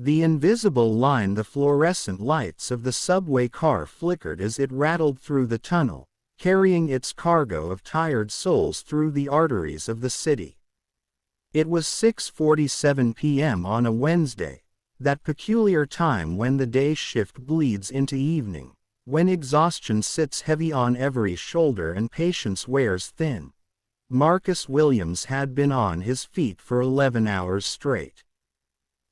The invisible line, the fluorescent lights of the subway car flickered as it rattled through the tunnel, carrying its cargo of tired souls through the arteries of the city. It was 6:47 p.m. on a Wednesday, that peculiar time when the day shift bleeds into evening, when exhaustion sits heavy on every shoulder and patience wears thin. Marcus Williams had been on his feet for 11 hours straight.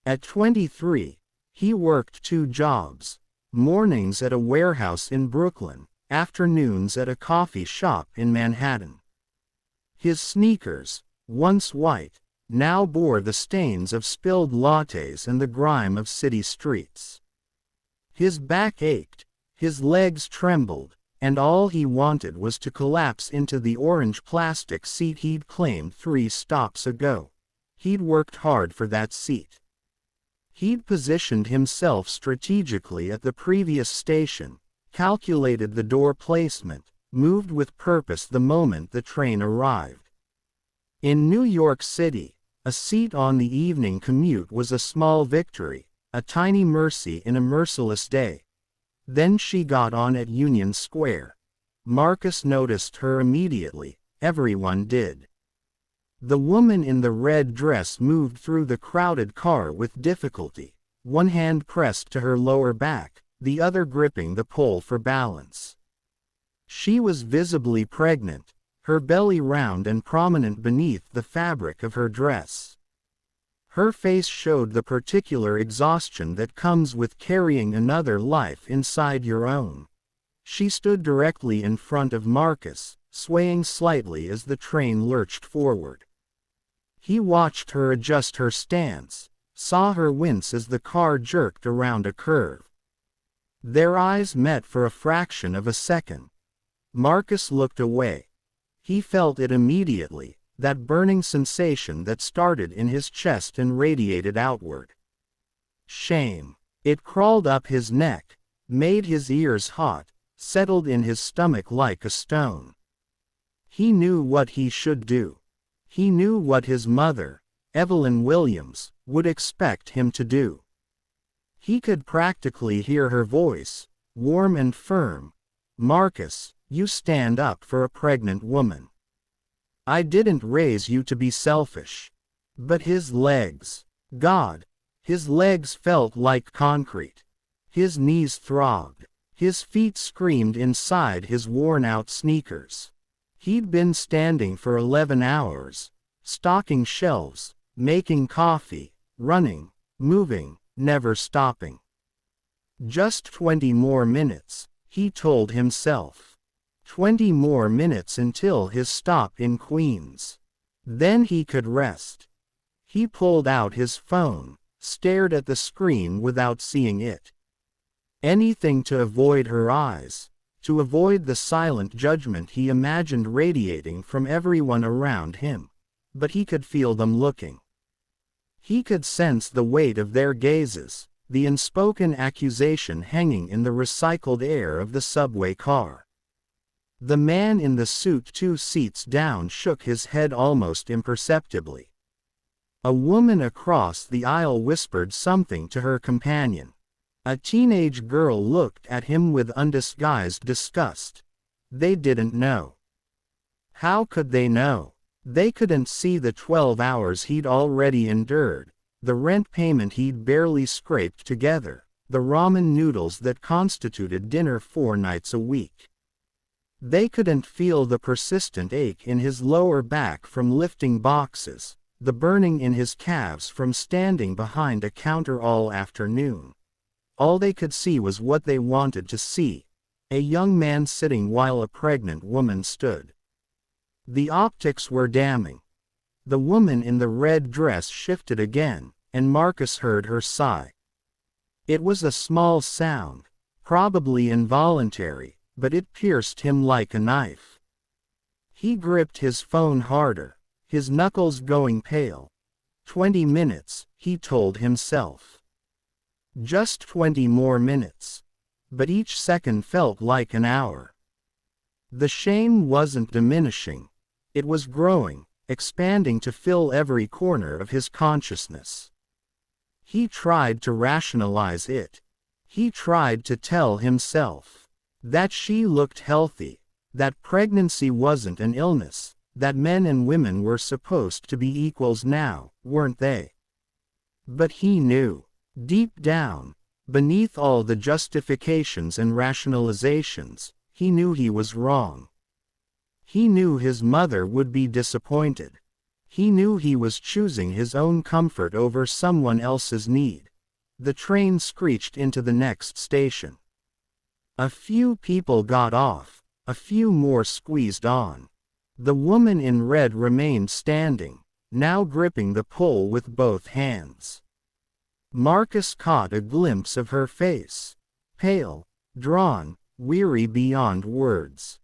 At 23, he worked 2 jobs, mornings at a warehouse in Brooklyn, afternoons at a coffee shop in Manhattan. His sneakers, once white, now bore the stains of spilled lattes and the grime of city streets. His back ached, his legs trembled, and all he wanted was to collapse into the orange plastic seat he'd claimed 3 stops ago. He'd worked hard for that seat. He'd positioned himself strategically at the previous station, calculated the door placement, moved with purpose the moment the train arrived. In New York City, a seat on the evening commute was a small victory, a tiny mercy in a merciless day. Then she got on at Union Square. Marcus noticed her immediately, everyone did. The woman in the red dress moved through the crowded car with difficulty, one hand pressed to her lower back, the other gripping the pole for balance. She was visibly pregnant, her belly round and prominent beneath the fabric of her dress. Her face showed the particular exhaustion that comes with carrying another life inside your own. She stood directly in front of Marcus, swaying slightly as the train lurched forward. He watched her adjust her stance, saw her wince as the car jerked around a curve. Their eyes met for a fraction of a second. Marcus looked away. He felt it immediately, that burning sensation that started in his chest and radiated outward. Shame. It crawled up his neck, made his ears hot, settled in his stomach like a stone. He knew what he should do. He knew what his mother, Evelyn Williams, would expect him to do. He could practically hear her voice, warm and firm. "Marcus, you stand up for a pregnant woman. I didn't raise you to be selfish." But his legs, God, his legs felt like concrete. His knees throbbed. His feet screamed inside his worn-out sneakers. He'd been standing for 11 hours, stocking shelves, making coffee, running, moving, never stopping. Just 20 more minutes, he told himself. 20 more minutes until his stop in Queens. Then he could rest. He pulled out his phone, stared at the screen without seeing it. Anything to avoid her eyes, to avoid the silent judgment he imagined radiating from everyone around him. But he could feel them looking. He could sense the weight of their gazes, the unspoken accusation hanging in the recycled air of the subway car. The man in the suit 2 seats down shook his head almost imperceptibly. A woman across the aisle whispered something to her companion. A teenage girl looked at him with undisguised disgust. They didn't know. How could they know? They couldn't see the 12 hours he'd already endured, the rent payment he'd barely scraped together, the ramen noodles that constituted dinner 4 nights a week. They couldn't feel the persistent ache in his lower back from lifting boxes, the burning in his calves from standing behind a counter all afternoon. All they could see was what they wanted to see, a young man sitting while a pregnant woman stood. The optics were damning. The woman in the red dress shifted again, and Marcus heard her sigh. It was a small sound, probably involuntary, but it pierced him like a knife. He gripped his phone harder, his knuckles going pale. 20 minutes, he told himself. Just 20 more minutes. But each second felt like an hour. The shame wasn't diminishing. It was growing, expanding to fill every corner of his consciousness. He tried to rationalize it. He tried to tell himself that she looked healthy, that pregnancy wasn't an illness, that men and women were supposed to be equals now, weren't they? But he knew, deep down, beneath all the justifications and rationalizations, he knew he was wrong. He knew his mother would be disappointed. He knew he was choosing his own comfort over someone else's need. The train screeched into the next station. A few people got off, a few more squeezed on. The woman in red remained standing, now gripping the pole with both hands. Marcus caught a glimpse of her face, pale, drawn, weary beyond words.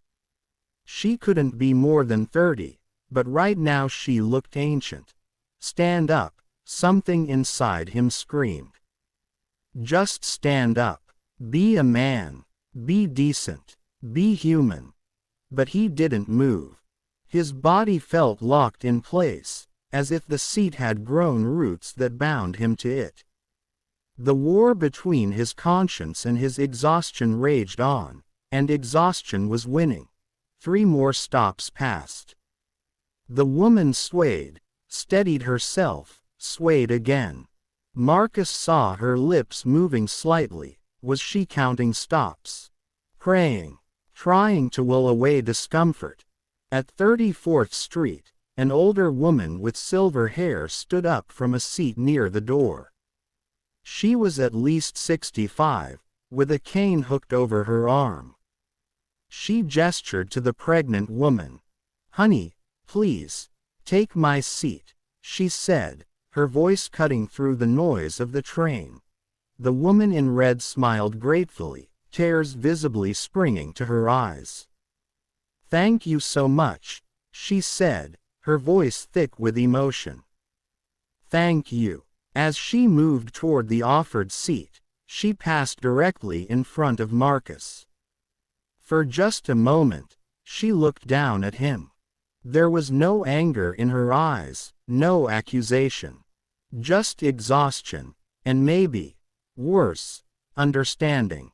She couldn't be more than 30, but right now she looked ancient. Stand up, something inside him screamed. Just stand up. Be a man. Be decent. Be human. But he didn't move. His body felt locked in place, as if the seat had grown roots that bound him to it. The war between his conscience and his exhaustion raged on, and exhaustion was winning. 3 more stops passed. The woman swayed, steadied herself, swayed again. Marcus saw her lips moving slightly. Was she counting stops? Praying, trying to will away discomfort. At 34th Street, an older woman with silver hair stood up from a seat near the door. She was at least 65, with a cane hooked over her arm. She gestured to the pregnant woman. "Honey, please, take my seat," she said, her voice cutting through the noise of the train. The woman in red smiled gratefully, tears visibly springing to her eyes. "Thank you so much," she said, her voice thick with emotion. "Thank you." As she moved toward the offered seat, she passed directly in front of Marcus. For just a moment, she looked down at him. There was no anger in her eyes, no accusation. Just exhaustion, and maybe, worse, understanding.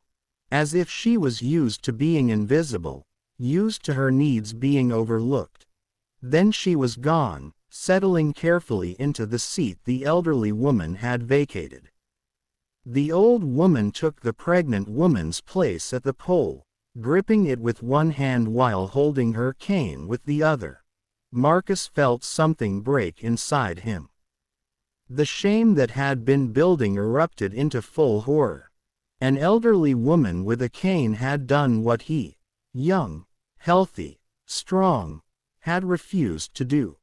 As if she was used to being invisible, used to her needs being overlooked. Then she was gone, settling carefully into the seat the elderly woman had vacated. The old woman took the pregnant woman's place at the pole, gripping it with one hand while holding her cane with the other. Marcus felt something break inside him. The shame that had been building erupted into full horror. An elderly woman with a cane had done what he, young, healthy, strong, had refused to do.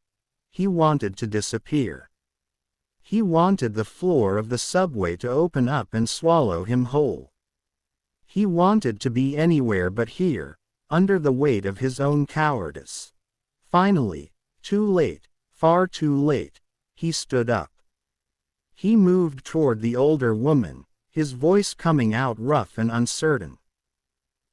He wanted to disappear. He wanted the floor of the subway to open up and swallow him whole. He wanted to be anywhere but here, under the weight of his own cowardice. Finally, too late, far too late, he stood up. He moved toward the older woman, his voice coming out rough and uncertain.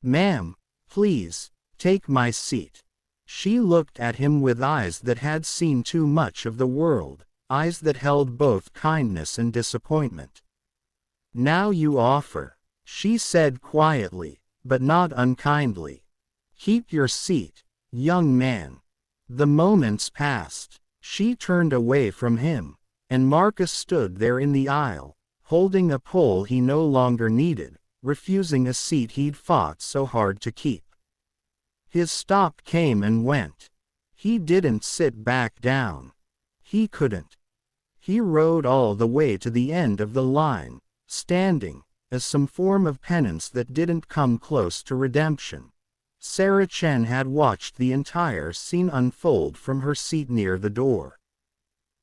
"Ma'am, please, take my seat." She looked at him with eyes that had seen too much of the world, eyes that held both kindness and disappointment. "Now you offer," she said quietly, but not unkindly. "Keep your seat, young man." The moments passed. She turned away from him, and Marcus stood there in the aisle, holding a pole he no longer needed, refusing a seat he'd fought so hard to keep. His stop came and went. He didn't sit back down. He couldn't. He rode all the way to the end of the line, standing, as some form of penance that didn't come close to redemption. Sarah Chen had watched the entire scene unfold from her seat near the door.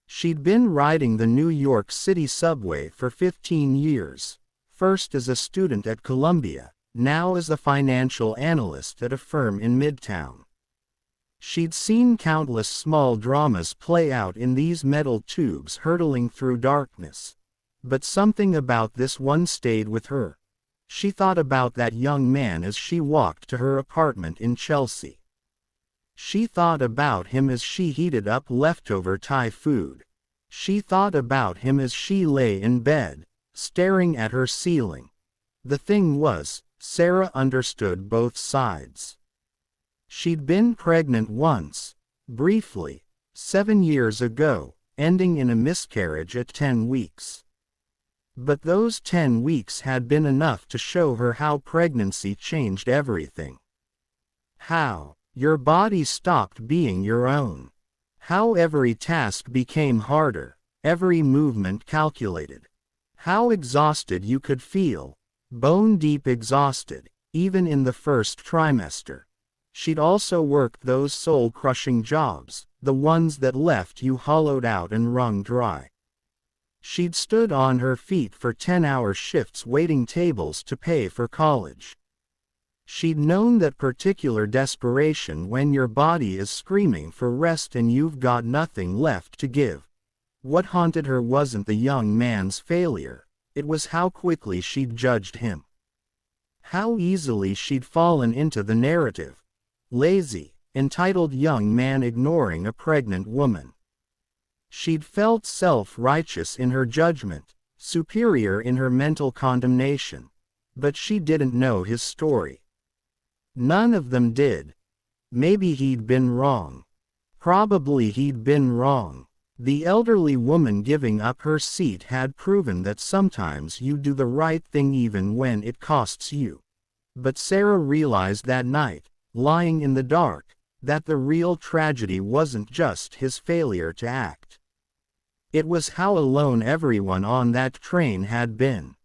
She'd been riding the New York City subway for 15 years, first as a student at Columbia, now as a financial analyst at a firm in Midtown. She'd seen countless small dramas play out in these metal tubes hurtling through darkness. But something about this one stayed with her. She thought about that young man as she walked to her apartment in Chelsea. She thought about him as she heated up leftover Thai food. She thought about him as she lay in bed, staring at her ceiling. The thing was, Sarah understood both sides. She'd been pregnant once, briefly, 7 years ago, ending in a miscarriage at 10 weeks. But those 10 weeks had been enough to show her how pregnancy changed everything. How your body stopped being your own. How every task became harder, every movement calculated. How exhausted you could feel, bone-deep exhausted, even in the first trimester. She'd also worked those soul-crushing jobs, the ones that left you hollowed out and wrung dry. She'd stood on her feet for 10-hour shifts waiting tables to pay for college. She'd known that particular desperation when your body is screaming for rest and you've got nothing left to give. What haunted her wasn't the young man's failure, it was how quickly she'd judged him. How easily she'd fallen into the narrative. Lazy, entitled young man ignoring a pregnant woman. She'd felt self-righteous in her judgment, superior in her mental condemnation. But she didn't know his story. None of them did. Maybe he'd been wrong. Probably he'd been wrong. The elderly woman giving up her seat had proven that sometimes you do the right thing even when it costs you. But Sarah realized that night, lying in the dark, that the real tragedy wasn't just his failure to act. It was how alone everyone on that train had been.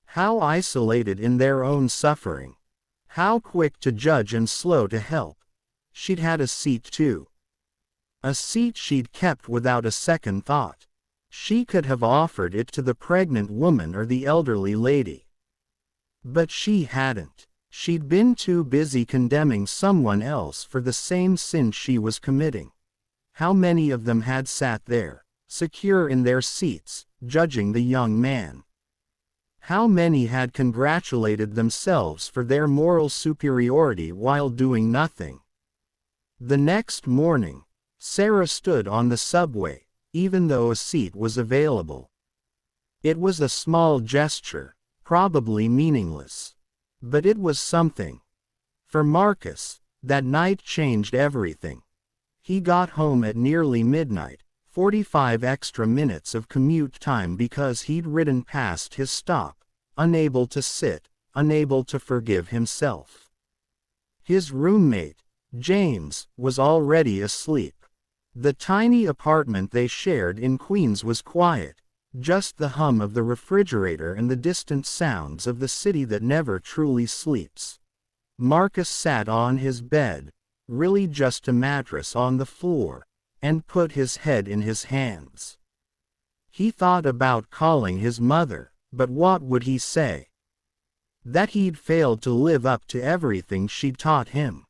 How isolated in their own suffering. How quick to judge and slow to help. She'd had a seat too. A seat she'd kept without a second thought. She could have offered it to the pregnant woman or the elderly lady. But she hadn't. She'd been too busy condemning someone else for the same sin she was committing. How many of them had sat there, secure in their seats, judging the young man? How many had congratulated themselves for their moral superiority while doing nothing? The next morning, Sarah stood on the subway, even though a seat was available. It was a small gesture, probably meaningless. But it was something. For Marcus, that night changed everything. He got home at nearly midnight, 45 extra minutes of commute time because he'd ridden past his stop, unable to sit, unable to forgive himself. His roommate, James, was already asleep. The tiny apartment they shared in Queens was quiet, just the hum of the refrigerator and the distant sounds of the city that never truly sleeps. Marcus sat on his bed, really just a mattress on the floor, and put his head in his hands. He thought about calling his mother, but what would he say? That he'd failed to live up to everything she'd taught him.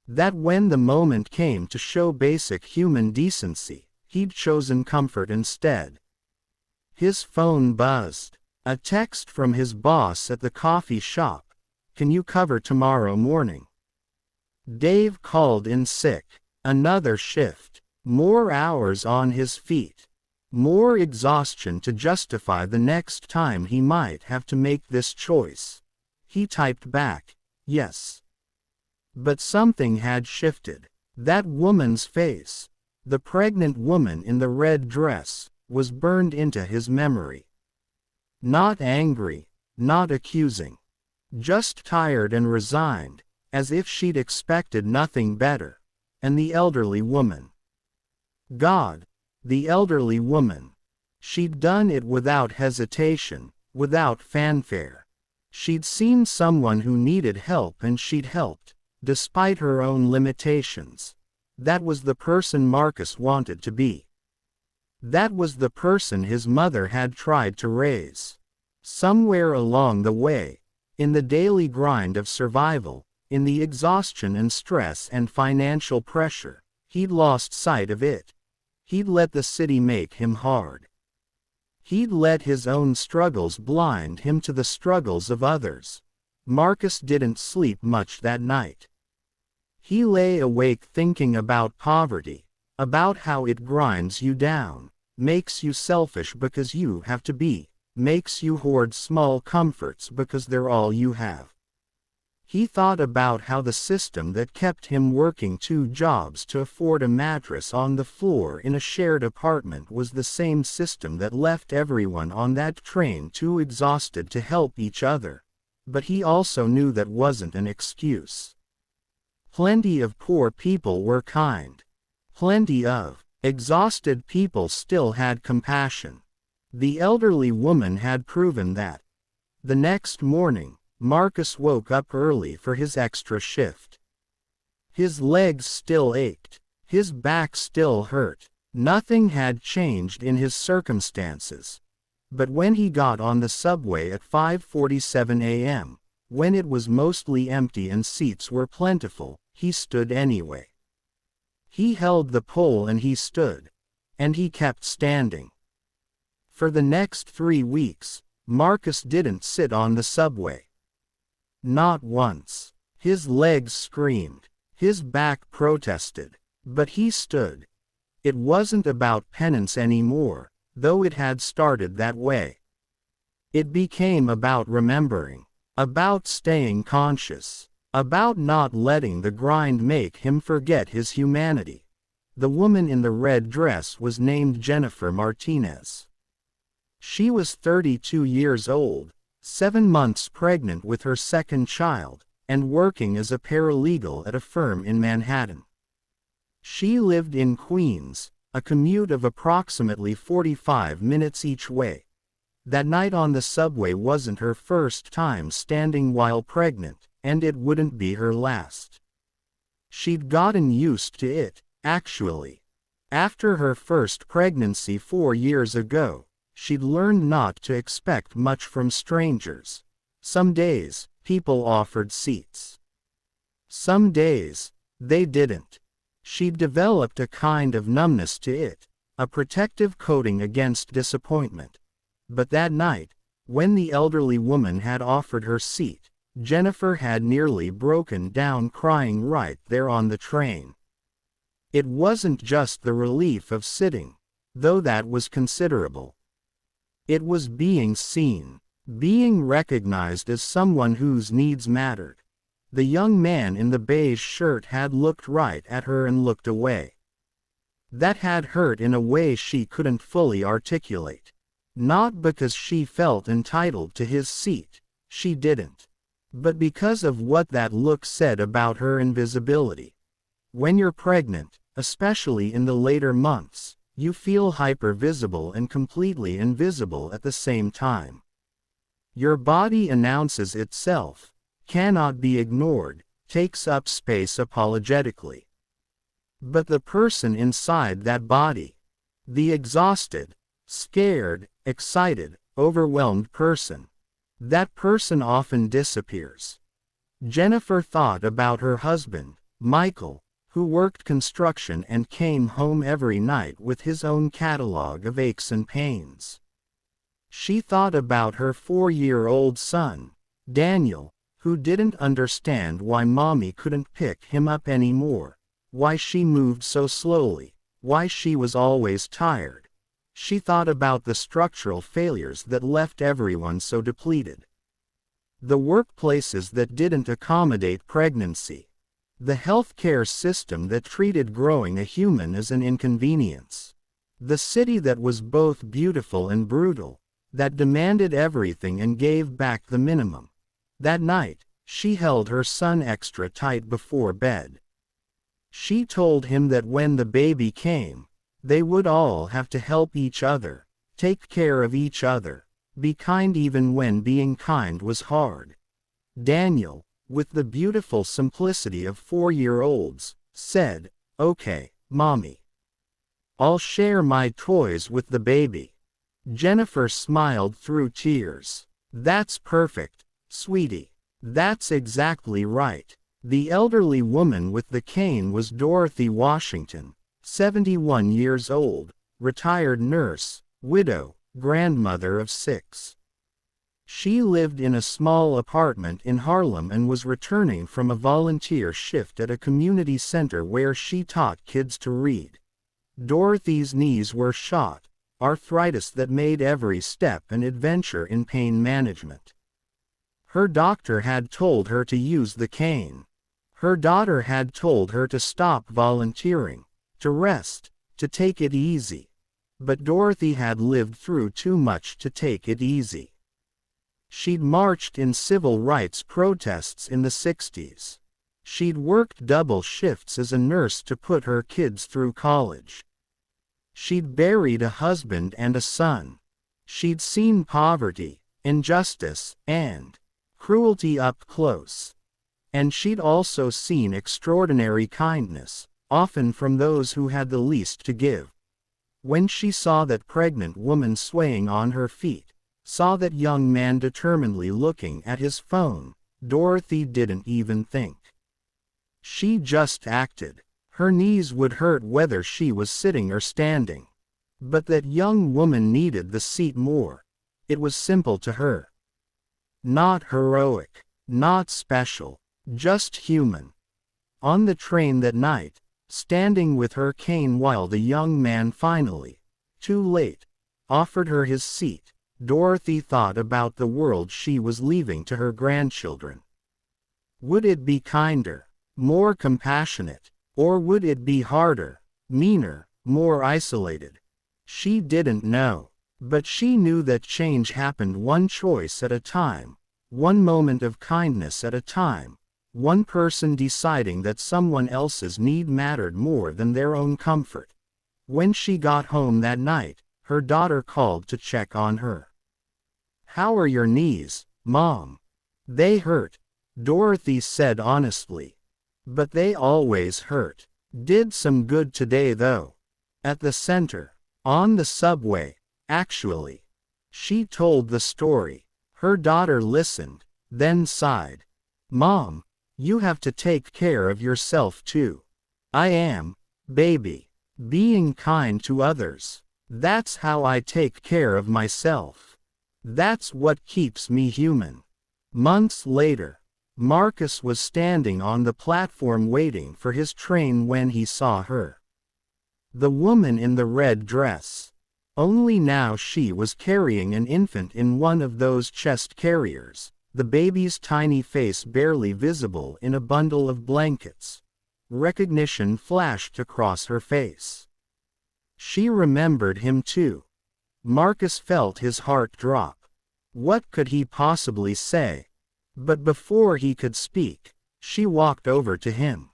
That when the moment came to show basic human decency, he'd chosen comfort instead. His phone buzzed. A text from his boss at the coffee shop. Can you cover tomorrow morning? Dave called in sick. Another shift. More hours on his feet. More exhaustion to justify the next time he might have to make this choice. He typed back, yes. But something had shifted. That woman's face, the pregnant woman in the red dress, was burned into his memory. Not angry, not accusing. Just tired and resigned, as if she'd expected nothing better. And the elderly woman. God, the elderly woman. She'd done it without hesitation, without fanfare. She'd seen someone who needed help and she'd helped, despite her own limitations. That was the person Marcus wanted to be. That was the person his mother had tried to raise. Somewhere along the way, in the daily grind of survival, in the exhaustion and stress and financial pressure, he'd lost sight of it. He'd let the city make him hard. He'd let his own struggles blind him to the struggles of others. Marcus didn't sleep much that night. He lay awake thinking about poverty, about how it grinds you down, makes you selfish because you have to be, makes you hoard small comforts because they're all you have. He thought about how the system that kept him working 2 jobs to afford a mattress on the floor in a shared apartment was the same system that left everyone on that train too exhausted to help each other. But he also knew that wasn't an excuse. Plenty of poor people were kind. Plenty of exhausted people still had compassion. The elderly woman had proven that. The next morning, Marcus woke up early for his extra shift. His legs still ached. His back still hurt. Nothing had changed in his circumstances. But when he got on the subway at 5:47 a.m., when it was mostly empty and seats were plentiful, he stood anyway. He held the pole and he stood. And he kept standing. For the next 3 weeks, Marcus didn't sit on the subway. Not once. His legs screamed. His back protested. But he stood. It wasn't about penance anymore, though it had started that way. It became about remembering. About staying conscious. About not letting the grind make him forget his humanity. The woman in the red dress was named Jennifer Martinez. She was 32 years old, 7 months pregnant with her second child, and working as a paralegal at a firm in Manhattan. She lived in Queens, a commute of approximately 45 minutes each way. That night on the subway wasn't her first time standing while pregnant, and it wouldn't be her last. She'd gotten used to it, actually. After her first pregnancy 4 years ago, she'd learned not to expect much from strangers. Some days, people offered seats. Some days, they didn't. She'd developed a kind of numbness to it, a protective coating against disappointment. But that night, when the elderly woman had offered her seat, Jennifer had nearly broken down crying right there on the train. It wasn't just the relief of sitting, though that was considerable. It was being seen, being recognized as someone whose needs mattered. The young man in the beige shirt had looked right at her and looked away. That had hurt in a way she couldn't fully articulate. Not because she felt entitled to his seat, she didn't. But because of what that look said about her invisibility. When you're pregnant, especially in the later months, you feel hypervisible and completely invisible at the same time. Your body announces itself, cannot be ignored, takes up space apologetically. But the person inside that body, the exhausted, scared, excited, overwhelmed person, that person often disappears. Jennifer thought about her husband, Michael, who worked construction and came home every night with his own catalog of aches and pains. She thought about her 4-year-old son, Daniel, who didn't understand why mommy couldn't pick him up anymore, why she moved so slowly, why she was always tired. She thought about the structural failures that left everyone so depleted. The workplaces that didn't accommodate pregnancy. The healthcare system that treated growing a human as an inconvenience. The city that was both beautiful and brutal, that demanded everything and gave back the minimum. That night, she held her son extra tight before bed. She told him that when the baby came, they would all have to help each other, take care of each other, be kind even when being kind was hard. Daniel, with the beautiful simplicity of 4-year-olds, said, "Okay, mommy. I'll share my toys with the baby." Jennifer smiled through tears. "That's perfect, sweetie. That's exactly right." The elderly woman with the cane was Dorothy Washington, 71 years old, retired nurse, widow, grandmother of 6. She lived in a small apartment in Harlem and was returning from a volunteer shift at a community center where she taught kids to read. Dorothy's knees were shot, arthritis that made every step an adventure in pain management. Her doctor had told her to use the cane. Her daughter had told her to stop volunteering, to rest, to take it easy. But Dorothy had lived through too much to take it easy. She'd marched in civil rights protests in the 60s. She'd worked double shifts as a nurse to put her kids through college. She'd buried a husband and a son. She'd seen poverty, injustice, and cruelty up close. And she'd also seen extraordinary kindness, often from those who had the least to give. When she saw that pregnant woman swaying on her feet, saw that young man determinedly looking at his phone, Dorothy didn't even think. She just acted. Her knees would hurt whether she was sitting or standing. But that young woman needed the seat more. It was simple to her. Not heroic, not special, just human. On the train that night, standing with her cane while the young man finally, too late, offered her his seat, Dorothy thought about the world she was leaving to her grandchildren. Would it be kinder, more compassionate, or would it be harder, meaner, more isolated? She didn't know. But she knew that change happened one choice at a time, one moment of kindness at a time, one person deciding that someone else's need mattered more than their own comfort. When she got home that night, her daughter called to check on her. "How are your knees, Mom?" "They hurt," Dorothy said honestly. "But they always hurt. Did some good today though. At the center, on the subway, actually." She told the story. Her daughter listened, then sighed. "Mom, you have to take care of yourself too." "I am, baby. Being kind to others. That's how I take care of myself. That's what keeps me human." Months later, Marcus was standing on the platform waiting for his train when he saw her. The woman in the red dress. Only now she was carrying an infant in one of those chest carriers, the baby's tiny face barely visible in a bundle of blankets. Recognition flashed across her face. She remembered him too. Marcus felt his heart drop. What could he possibly say? But before he could speak, she walked over to him.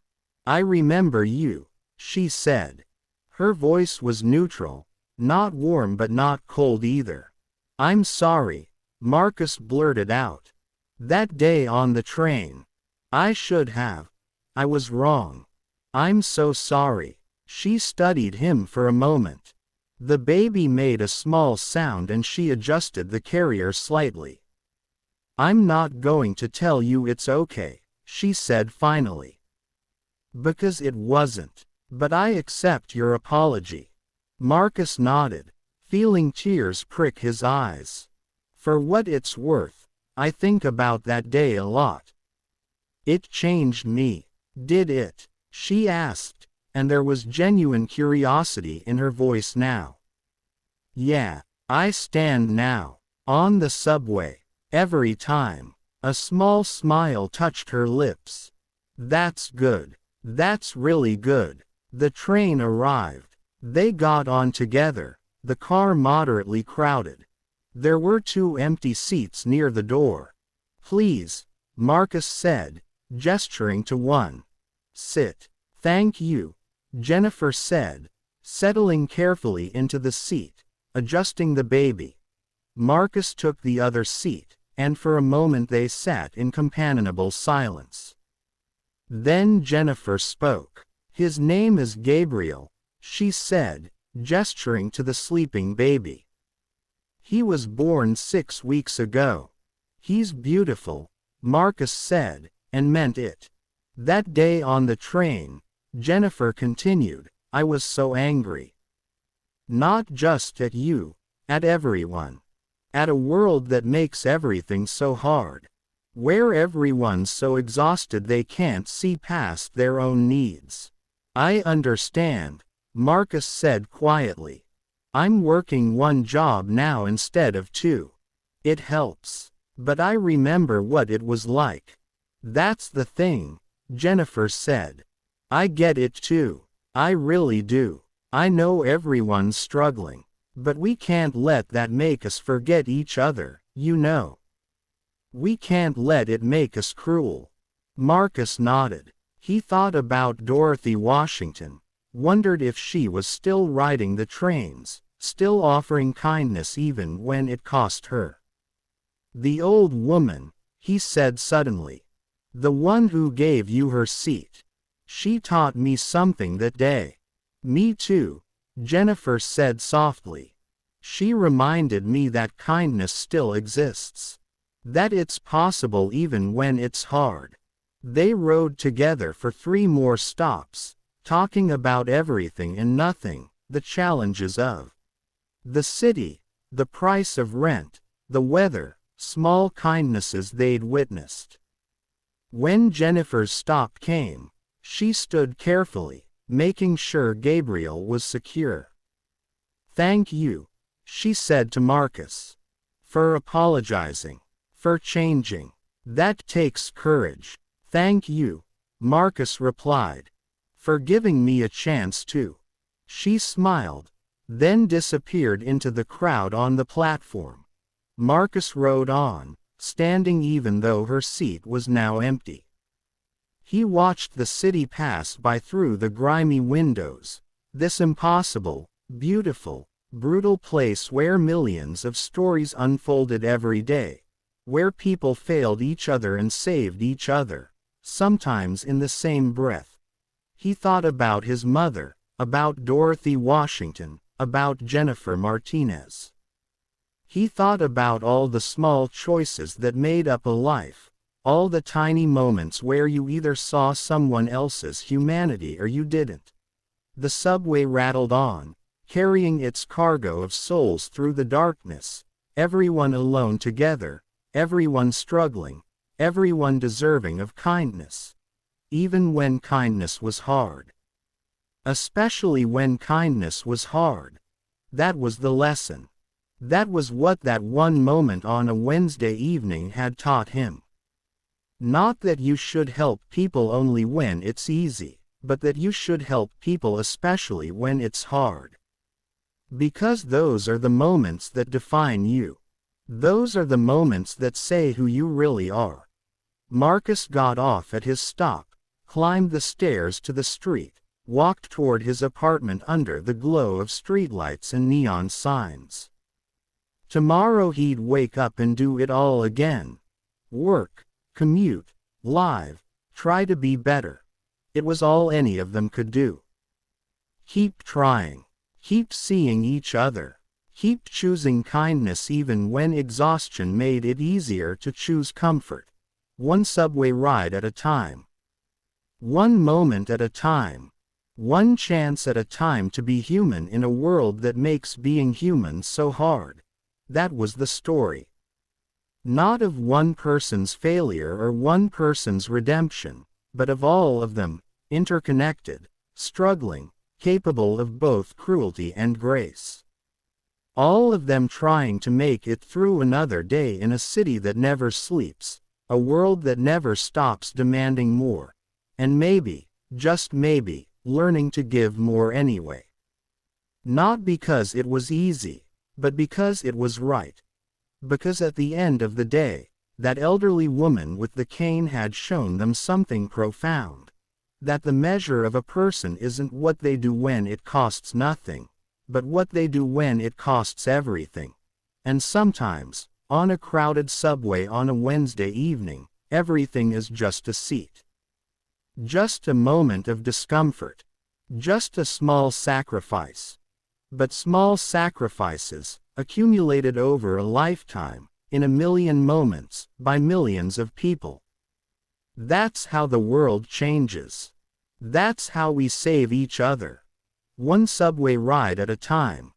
"I remember you," she said. Her voice was neutral, not warm but not cold either. "I'm sorry," Marcus blurted out. "That day on the train. I should have. I was wrong. I'm so sorry." She studied him for a moment. The baby made a small sound and she adjusted the carrier slightly. "I'm not going to tell you it's okay," she said finally. "Because it wasn't. But I accept your apology." Marcus nodded, feeling tears prick his eyes. "For what it's worth, I think about that day a lot." "It changed me, did it?" she asked, and there was genuine curiosity in her voice now. "Yeah, I stand now, on the subway, every time." A small smile touched her lips. "That's good. That's really good." The train arrived. They got on together, the car moderately crowded. There were 2 empty seats near the door. "Please," Marcus said, gesturing to one. "Sit." "Thank you," Jennifer said, settling carefully into the seat, adjusting the baby. Marcus took the other seat, and for a moment they sat in companionable silence. Then Jennifer spoke. "His name is Gabriel," she said, gesturing to the sleeping baby. "He was born 6 weeks ago. He's beautiful," Marcus said, and meant it. "That day on the train," Jennifer continued, "I was so angry. Not just at you, at everyone. At a world that makes everything so hard. Where everyone's so exhausted they can't see past their own needs." "I understand," Marcus said quietly. I'm working one job now instead of two. It helps. But I remember what it was like. That's the thing, Jennifer said. I get it too. I really do. I know everyone's struggling. But we can't let that make us forget each other, you know. We can't let it make us cruel. Marcus nodded. He thought about Dorothy Washington, wondered if she was still riding the trains, still offering kindness even when it cost her. The old woman, he said suddenly. The one who gave you her seat. She taught me something that day. Me too, Jennifer said softly. She reminded me that kindness still exists. That it's possible even when it's hard. They rode together for 3 more stops, talking about everything and nothing, the challenges of the city, the price of rent, the weather, small kindnesses they'd witnessed. When Jennifer's stop came, she stood carefully, making sure Gabriel was secure. Thank you, she said to Marcus. For apologizing. For changing. That takes courage. Thank you, Marcus replied. For giving me a chance to. She smiled, then disappeared into the crowd on the platform. Marcus rode on, standing even though her seat was now empty. He watched the city pass by through the grimy windows, this impossible, beautiful, brutal place where millions of stories unfolded every day, where people failed each other and saved each other, sometimes in the same breath. He thought about his mother, about Dorothy Washington, about Jennifer Martinez. He thought about all the small choices that made up a life, all the tiny moments where you either saw someone else's humanity or you didn't. The subway rattled on, carrying its cargo of souls through the darkness, everyone alone together, everyone struggling, everyone deserving of kindness. Even when kindness was hard. Especially when kindness was hard. That was the lesson. That was what that one moment on a Wednesday evening had taught him. Not that you should help people only when it's easy, but that you should help people especially when it's hard. Because those are the moments that define you. Those are the moments that say who you really are. Marcus got off at his stop, climbed the stairs to the street, walked toward his apartment under the glow of streetlights and neon signs. Tomorrow he'd wake up and do it all again. Work, commute, live, try to be better. It was all any of them could do. Keep trying. Keep seeing each other. Keep choosing kindness even when exhaustion made it easier to choose comfort. One subway ride at a time. One moment at a time. One chance at a time to be human in a world that makes being human so hard. That was the story. Not of one person's failure or one person's redemption, but of all of them, interconnected, struggling, capable of both cruelty and grace. All of them trying to make it through another day in a city that never sleeps, a world that never stops demanding more, and maybe, just maybe, learning to give more anyway. Not because it was easy, but because it was right. Because at the end of the day, that elderly woman with the cane had shown them something profound. That the measure of a person isn't what they do when it costs nothing, but what they do when it costs everything. And sometimes, on a crowded subway on a Wednesday evening, everything is just a seat. Just a moment of discomfort. Just a small sacrifice. But small sacrifices, accumulated over a lifetime, in a million moments, by millions of people. That's how the world changes. That's how we save each other. One subway ride at a time.